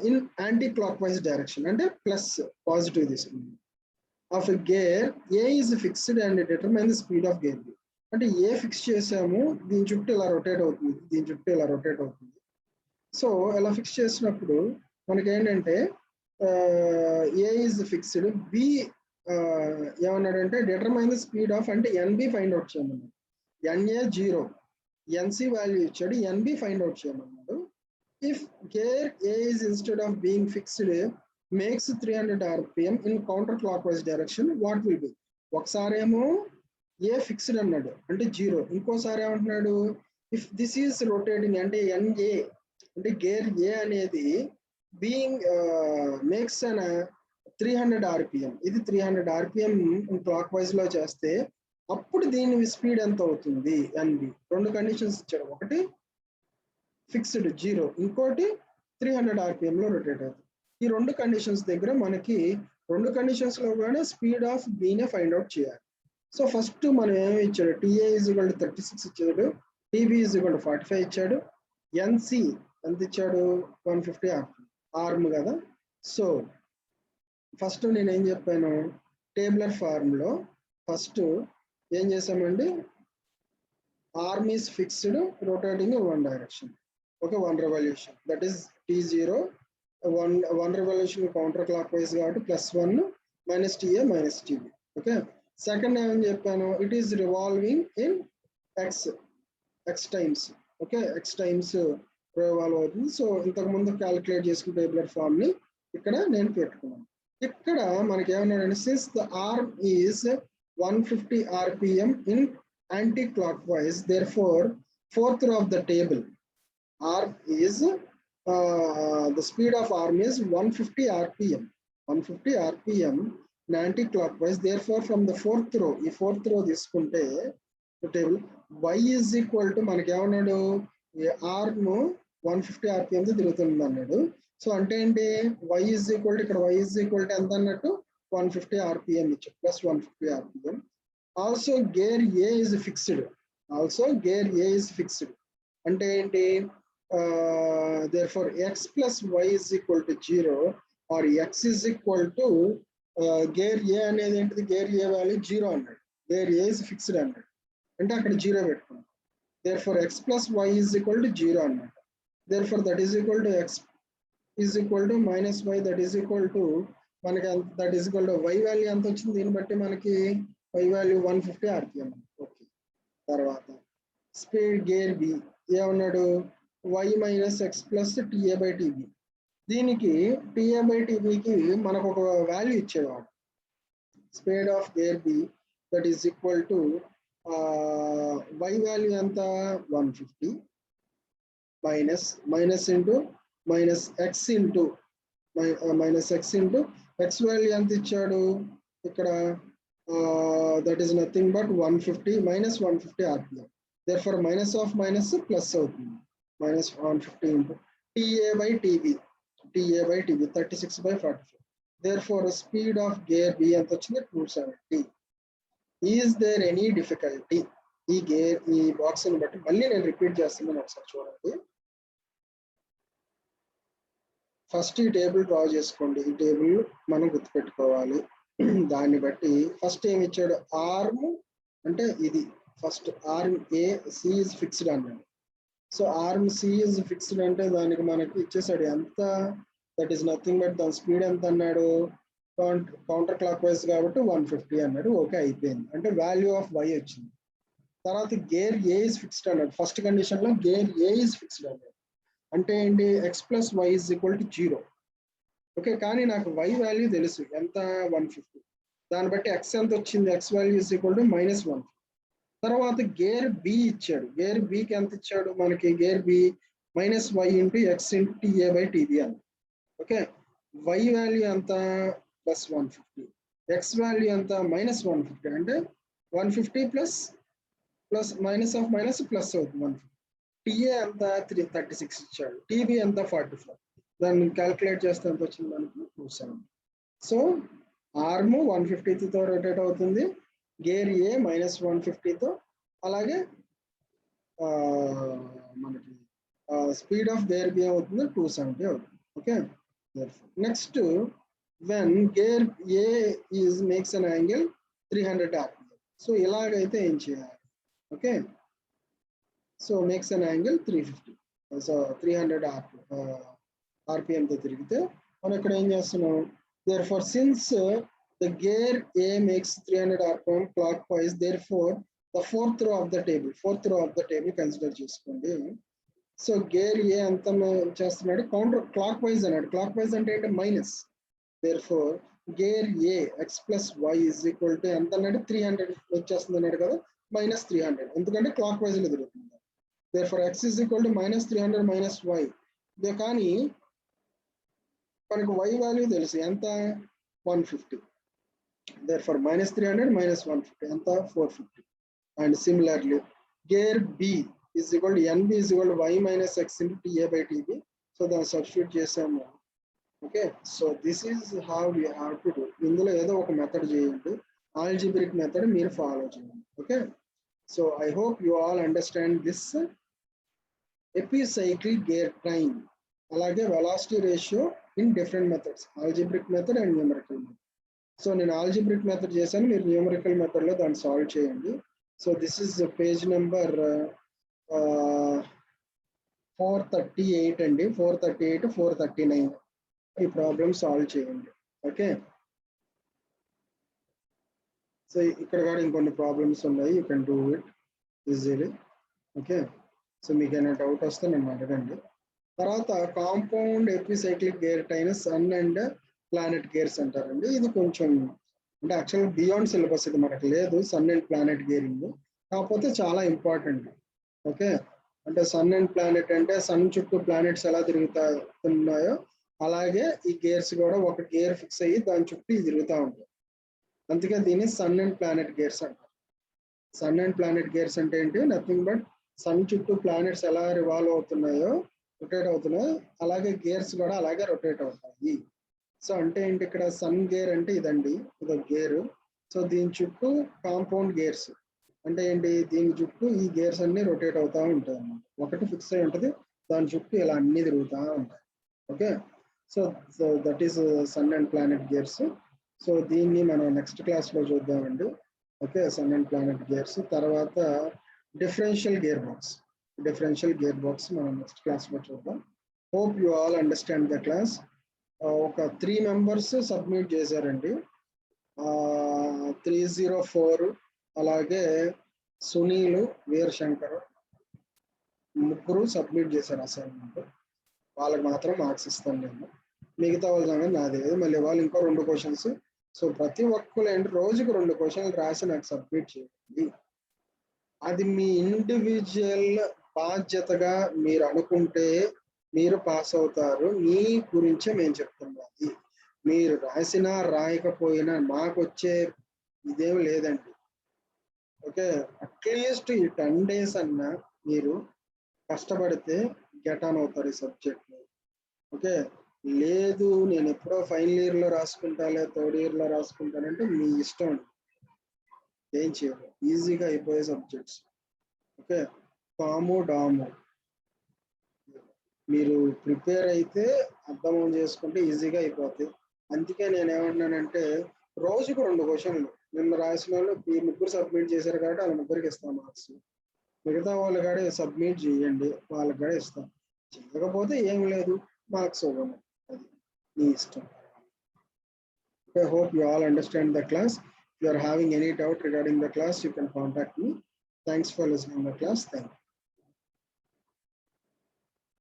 in anti clock wise direction, అంటే ప్లస్ పాజిటివ్ తీసుకుంది. Of gear A is fixed and determine the speed of gear B. అంటే A ఫిక్స్ చేసాము, దీని చుట్టూ ఇలా రొటేట్ అవుతుంది, దీని చుట్టూ ఇలా రొటేట్ అవుతుంది. సో ఇలా ఫిక్స్ చేసినప్పుడు మనకి ఏంటంటే A is fixed, B ఏమన్నాడంటే డిటర్మైన్ ద స్పీడ్ ఆఫ్, అంటే NB ఫైండ్ అవుట్ చేయమన్నాడు. NA 0, NC వాల్యూ ఇచ్చాడు, NB ఫైండ్ అవుట్ చేయమన్నాడు. If gear A is instead of being fixed makes 300 RPM in counter clockwise direction, what will be? ఒకసారి ఏమో A ఫిక్స్డ్ అన్నాడు అంటే 0, ఇంకోసారి ఏమంటున్నాడు, ఇఫ్ దిస్ ఈస్ రొటేటింగ్ అంటే NA, అంటే గేర్ A అనేది బీయింగ్ మేక్స్ అన్ 300 RPM, ఇది 300 RPM క్లాక్ వైజ్ లో చేస్తే అప్పుడు దీని స్పీడ్ ఎంత అవుతుంది NB. 2 కండిషన్స్ ఇచ్చాడు, ఒకటి ఫిక్స్డ్ 0, ఇంకోటి 300 RPM లో రొటేట్ అవుతుంది. ఈ 2 కండిషన్స్ దగ్గర మనకి 2 కండిషన్స్ లో కూడా స్పీడ్ ఆఫ్ బీనే ఫైండ్ అవుట్ చేయాలి. సో ఫస్ట్ మనం ఏమి ఇచ్చాడు, TA is equal to 36 ఇచ్చాడు, TB is equal to 45 ఇచ్చాడు, NC ఎంత ఇచ్చాడు 150 ఆర్మ్ కదా. సో ఫస్ట్ నేను ఏం చెప్పాను, టేబులర్ ఫార్మ్ లో ఫస్ట్ ఏం చేసామండి, arm is fixed rotating 1 direction, okay, 1 revolution, that is T0, 1 revolution counter clock wise కాబట్టి +1 minus TA minus TB. Okay, second ఏమని చెప్పాను, it is revolving in x times, okay, x times revolve అవుతుంది. సో ఇంతకు ముందు క్యాలిక్యులేట్ చేసుకున్న టేబులర్ ఫామ్ ని ఇక్కడ నేను పెట్టుకున్నాను. ఇక్కడ మనకి ఏమన్నాడంటే, since the arm is 150 RPM in anti-clockwise, therefore fourth row of the table, arm is the speed of arm is 150 RPM, 150 RPM in anti-clockwise. Therefore from the fourth row, ఈ fourth row తీసుకుంటే the table y is equal to మనకి ఏమన్నాడు ఆర్మ్ 150 RPM తిరుగుతుంది అన్నాడు. సో అంటే ఏంటి, y ఈజ్ ఈక్వల్ టు ఇక్కడ y ఈజ్ ఈక్వల్ టు ఎంత అన్నట్టు 150 RPM ఇచ్చు plus 150 RPM. Also gear A is fixed, అంటే ఏంటి, therefore x plus y is equal to 0 or x is equal to gear A అనేది ఏంటిది, గేర్ ఏ వాల్యూ 0 అన్నాడు, గేర్ ఏ ఇస్ ఫిక్స్డ్ అన్నాడు, అంటే అక్కడ 0 పెట్టుకున్నాం. therefore x plus y is equal to 0 అన్నమాట. therefore that is equal to x is equal to minus y, that is equal to మనకి that is equal to y value ఎంత వచ్చింది, దీన్ని బట్టి మనకి y వాల్యూ 150 RPM. ఓకే, తర్వాత స్పీడ్ గేర్ బి ఏమన్నాడు, y minus X plus TA by TB. దీనికి TA బై టీబీకి మనకు ఒక వాల్యూ ఇచ్చేవాడు, speed of gear B that is equal to y value ఎంత 150 minus into minus X into X value ఎంత ఇచ్చాడు ఇక్కడ, that is nothing but 150 minus 150 RPM. therefore minus of minus plus అవుతుంది, minus 150 into TA by TB 36/44. therefore speed of gear B ఎంత వచ్చింది 270. ఈజ్ దేర్ ఎనీ డిఫికల్టీ, ఈ బాక్స్ ని బట్టి మళ్ళీ నేను రిపీట్ చేస్తున్నాను, ఒకసారి చూడండి. ఫస్ట్ ఈ టేబుల్ డ్రా చేసుకోండి, ఈ టేబుల్ మనం గుర్తుపెట్టుకోవాలి. దాన్ని బట్టి ఫస్ట్ ఏమి ఇచ్చాడు, ఆర్మ్ అంటే ఇది first arm A C is fixed అన్నాడు. So arm C is fixed అంటే దానికి మనకి ఇచ్చేసాడు ఎంత, దట్ ఈస్ నథింగ్ బట్ దాని స్పీడ్ ఎంత అన్నాడు, కౌంటర్ క్లాక్ వైజ్ కాబట్టి 150 అన్నాడు. ఓకే, అయిపోయింది, అంటే వాల్యూ ఆఫ్ y వచ్చింది. తర్వాత గేర్ ఏ ఇస్ ఫిక్స్డ్ అన్నాడు, ఫస్ట్ కండిషన్ లో గేర్ ఏ ఇస్ ఫిక్స్డ్ అన్నాడు, అంటే ఏంటి x plus y is equal to 0. Okay, కానీ నాకు y వాల్యూ తెలుసు ఎంత 150, దాన్ని బట్టి x ఎంత వచ్చింది, x value is equal to -1. తర్వాత గేర్ బి ఇచ్చాడు, గేర్ బికి ఎంత ఇచ్చాడు మనకి, gear B -y into X into TA by TB అన్న. ఓకే, y వాల్యూ ఎంత +150, x వాల్యూ ఎంత -150, అంటే 150 plus minus of minus plus అవుతుంది 150. TA ఎంత 36 ఇచ్చాడు, టీబీ ఎంత 44, దాన్ని క్యాల్కులేట్ చేస్తే ఎంత వచ్చింది మనకి 270. సో ఆర్మ్ 150తో రొటేట్ అవుతుంది, గేర్ ఏ -150తో, అలాగే మనకి స్పీడ్ ఆఫ్ గేర్ బి అవుతుంది 270 అవుతుంది. Okay, next when gear A is makes an angle 300 RPM. So ఇలాగైతే ఏం చేయాలి, okay, so makes an angle 350, so 300 RPM తో తిరిగితే మనం ఇక్కడ ఏం చేస్తున్నాం, therefore since the gear A makes 300 RPM clockwise, therefore the fourth row of the table consider చేసుకోండి. సో గేర్ ఏ ఎంత చేస్తున్నాడు, కౌంటర్ క్లాక్ వైజ్ అన్నాడు, క్లాక్ వైజ్ అంటే ఏంటి minus. therefore gear A X plus why is equal to ఎంత అన్నాడు 300 వచ్చేస్తుంది అన్నాడు కదా, -300, ఎందుకంటే క్లాక్ వైజ్ లో తిరుగుతుంది. therefore x is equal to -300 minus y. కానీ మనకు y వాల్యూ తెలుసు ఎంత 150, therefore -300 minus 150 ఎంత 450. and similarly gear b is equal to nb is equal to y minus x into TA by tb. so దాన్ని సబ్స్టిట్యూట్ చేసాము. Okay, so this is how you have to do. ఇందులో ఏదో ఒక మెథడ్ చేయండి, ఆల్జిబ్రిక్ మెథడ్ మీరు ఫాలో చేయండి. Okay, so I hope you all understand this epicyclic gear time, అలాగే velocity ratio in different methods, algebraic method and numerical method. So నేను ఆల్జిబ్రిక్ మెథడ్ చేశాను, మీరు న్యూమరికల్ మెథడ్లో దాన్ని సాల్వ్ చేయండి. So this is page number 438 అండి, 438, 439 ఈ ప్రాబ్లమ్ సాల్వ్ చేయండి. ఓకే, సో ఇక్కడ కూడా ఇంకొన్ని ప్రాబ్లమ్స్ ఉన్నాయి, you can do it easily. Okay, so మీకు ఏమైనా డౌట్ వస్తే నన్ను అడగండి. తర్వాత compound epicyclic gear train sun and planet gears అంటారండి. ఇది కొంచెం అంటే యాక్చువల్గా బియాండ్ సిలబస్, ఇది మనకు లేదు సన్ అండ్ ప్లానెట్ గేరింగ్, కాకపోతే చాలా ఇంపార్టెంట్. ఓకే, అంటే సన్ అండ్ ప్లానెట్ అంటే సన్ చుట్టూ ప్లానెట్స్ ఎలా తిరుగుతున్నాయో అలాగే ఈ గేర్స్ కూడా ఒక గేర్ ఫిక్స్ అయ్యి దాని చుట్టూ తిరుగుతూ ఉంటాయి, అందుకే దీన్ని సన్ అండ్ ప్లానెట్ గేర్స్ అంటారు. సన్ అండ్ ప్లానెట్ గేర్స్ అంటే ఏంటి, నథింగ్ బట్ సన్ చుట్టూ ప్లానెట్స్ ఎలా రివాల్వ్ అవుతున్నాయో, రొటేట్ అవుతున్నాయో, అలాగే గేర్స్ కూడా అలాగే రొటేట్ అవుతాయి. సో అంటే ఏంటి, ఇక్కడ సన్ గేర్ అంటే ఇదండి, ఇదొక గేరు. సో దీని చుట్టూ కాంపౌండ్ గేర్స్ అంటే ఏంటి, దీని చుట్టూ ఈ గేర్స్ అన్ని రొటేట్ అవుతూ ఉంటాయి అన్నమాట. ఒకటి ఫిక్స్ అయి ఉంటుంది, దాని చుట్టూ ఇలా అన్ని తిరుగుతూ ఉంటాయి. Okay, so that is sun and planet gears. So దీన్ని మనం నెక్స్ట్ క్లాస్లో చూద్దామండి. Okay, sun and planet gears. తర్వాత differential gear box. Differential gear box మనం నెక్స్ట్ క్లాస్లో చూద్దాం. Hope you all understand the class. ఒక 3 మెంబర్స్ సబ్మిట్ చేశారండి. 304, అలాగే సునీల్, వీరశంకర్, ముగ్గురు సబ్మిట్ చేశారు అసైన్మెంట్. వాళ్ళకి మాత్రం మార్క్స్ ఇస్తాను నేను, మిగతా వాళ్ళ సంగతి నాది. మళ్ళీ వాళ్ళు ఇంకో 2 క్వశ్చన్స్. సో ప్రతి ఒక్కరు ఏంటి, రోజుకి 2 క్వశ్చన్లు రాసి నాకు సబ్మిట్ చేయండి. అది మీ ఇండివిజువల్ బాధ్యతగా మీరు అనుకుంటే మీరు పాస్ అవుతారు. మీ గురించే మేము చెప్తున్నది. మీరు రాసినా రాయకపోయినా మాకు వచ్చే ఇదేం లేదండి. ఓకే, అట్లీస్ట్ ఈ 10 days అన్నా మీరు కష్టపడితే గెట్ ఆన్ అవుతారు ఈ సబ్జెక్ట్ని. ఓకే, లేదు నేను ఎప్పుడో ఫైనల్ ఇయర్లో రాసుకుంటాలే, థర్డ్ ఇయర్లో రాసుకుంటానంటే మీ ఇష్టం, ఏం చేయరు. ఈజీగా అయిపోయే సబ్జెక్ట్స్. ఓకే, కాము డాము మీరు ప్రిపేర్ అయితే అర్థం చేసుకుంటే ఈజీగా అయిపోతాయి. అందుకే నేను ఏమంటున్నానంటే రోజుకు 2 క్వశ్చన్లు. నిన్న రాసిన వాళ్ళు ఈ ముగ్గురు సబ్మిట్ చేశారు కాబట్టి వాళ్ళ ముగ్గురికి ఇస్తాం మార్క్స్. మిగతా వాళ్ళు కూడా సబ్మిట్ చేయండి, వాళ్ళకి కూడా ఇస్తాం. చేయకపోతే ఏం లేదు, మార్క్స్ ఇవ్వను, అది మీ ఇష్టం. I hope you all understand the class. If you are having any doubt regarding the class, you can contact me. Thanks for listening to the class. Thank you.